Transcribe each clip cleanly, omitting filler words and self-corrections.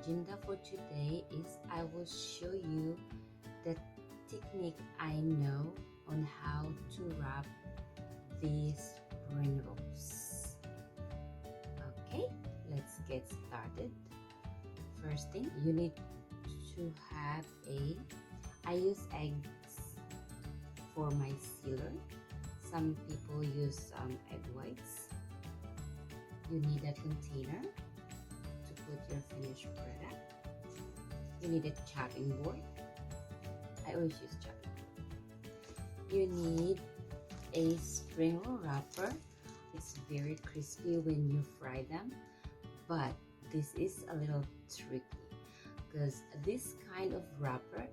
agenda for today is I will show you the technique I know on how to wrap these spring rolls. Okay, let's get started. First thing, you need to have I use eggs for my sealer. Some people use egg whites. You need a container to put your finished product. You need a chopping board. I always use chopping board. You need a spring roll wrapper. It's very crispy when you fry them, but this is a little tricky because this kind of wrapper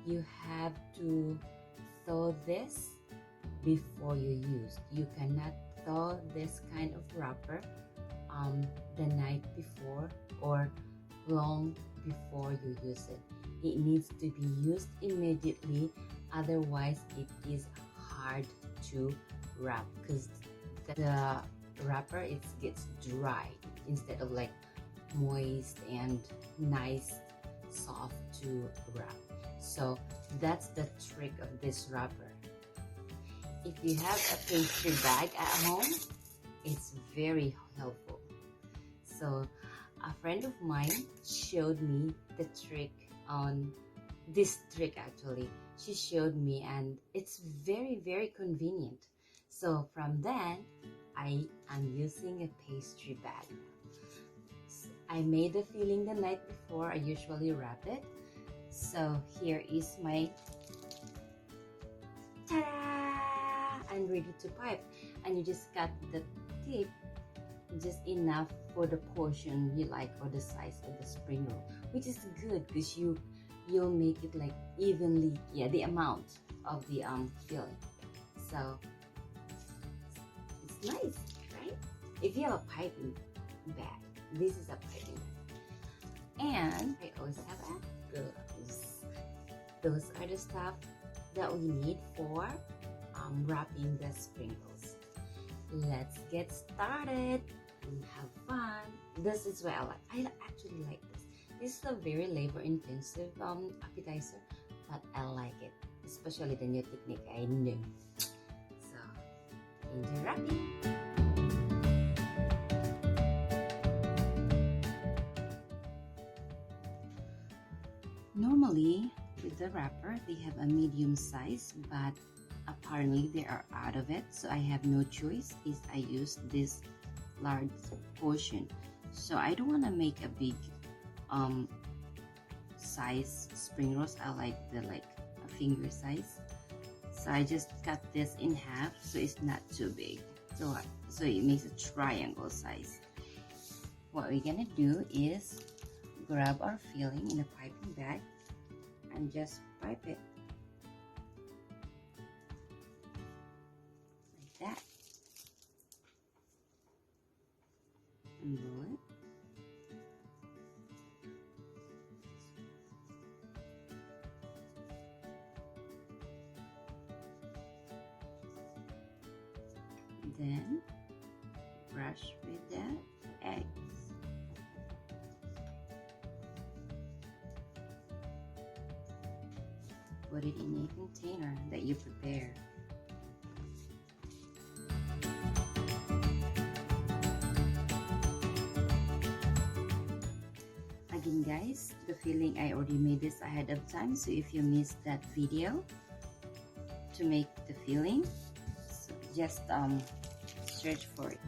you have to thaw this before you use. You cannot thaw this kind of wrapper the night before or long before you use it. It needs to be used immediately, otherwise it is hard to wrap because the wrapper gets dry instead of like moist and nice soft to wrap. So that's the trick of this wrapper. If you have a pastry bag at home, it's very helpful. So a friend of mine showed me the trick on this trick actually. She showed me and it's very convenient. So from then, I am using a pastry bag. I made the filling the night before. I usually wrap it. So here is my ta-da! I'm ready to pipe. And you just cut the tip just enough for the portion you like or the size of the spring roll, which is good because you'll make it like evenly, the amount of the filling. So it's nice, right? If you have a piping bag, this is a piping bag. And I always have gloves. Those are the stuff that we need for wrapping the spring rolls. Let's get started and have fun. This is what I like. I actually like this. This is a very labor-intensive appetizer, but I like it, especially the new technique I knew. So, enjoy wrapping. Normally, with the wrapper, they have a medium size, but apparently they are out of it, so I have no choice. Is I use this large portion. So I don't want to make a big size spring rolls. I like a finger size. So I just cut this in half so it's not too big. So it makes a triangle size. What we're gonna do is grab our filling in a piping bag and just pipe it like that and blow it. Then brush with the eggs. Put it in a container that you prepare. Again guys, the filling I already made this ahead of time, so if you missed that video to make the filling, so just search for it.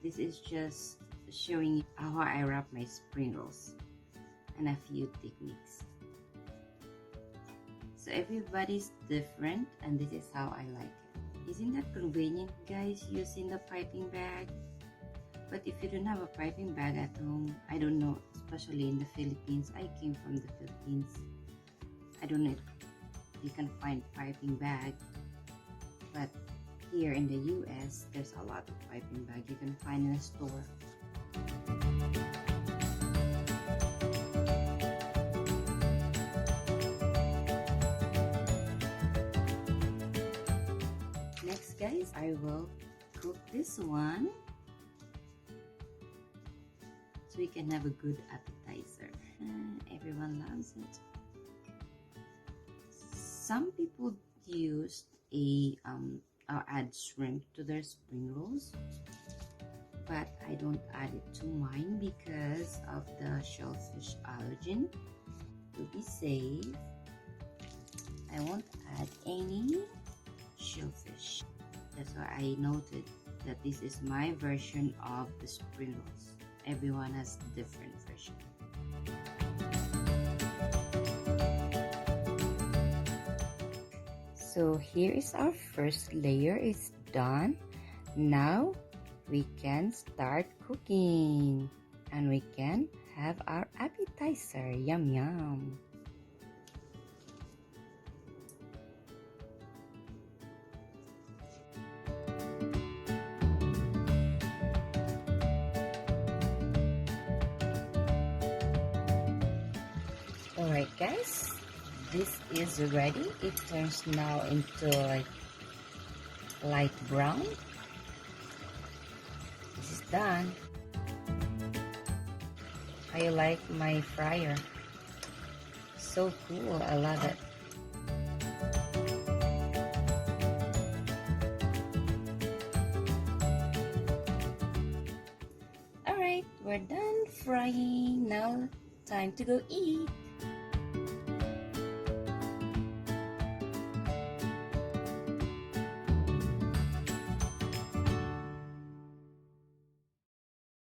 This is just showing you how I wrap my spring rolls and a few techniques. So everybody's different and this is how I like it. Isn't that convenient guys, using the piping bag? But if you don't have a piping bag at home, I don't know, especially in the Philippines, I came from the Philippines, I don't know if you can find piping bag, but here in the US there's a lot of piping bag you can find in a store. Next guys, I will cook this one so we can have a good appetizer. Everyone loves it. Some people use or add shrimp to their spring rolls, but I don't add it to mine because of the shellfish allergen. To be safe, I won't add any shellfish. That's why I noted that this is my version of the spring rolls. Everyone has different version. So here is our first layer. It's done. Now we can start cooking and we can have our appetizer. Yum yum. Alright guys, this is ready. It turns now into like light brown. This is done. I like my fryer. So cool, I love it. Alright, we're done frying. Now time to go eat.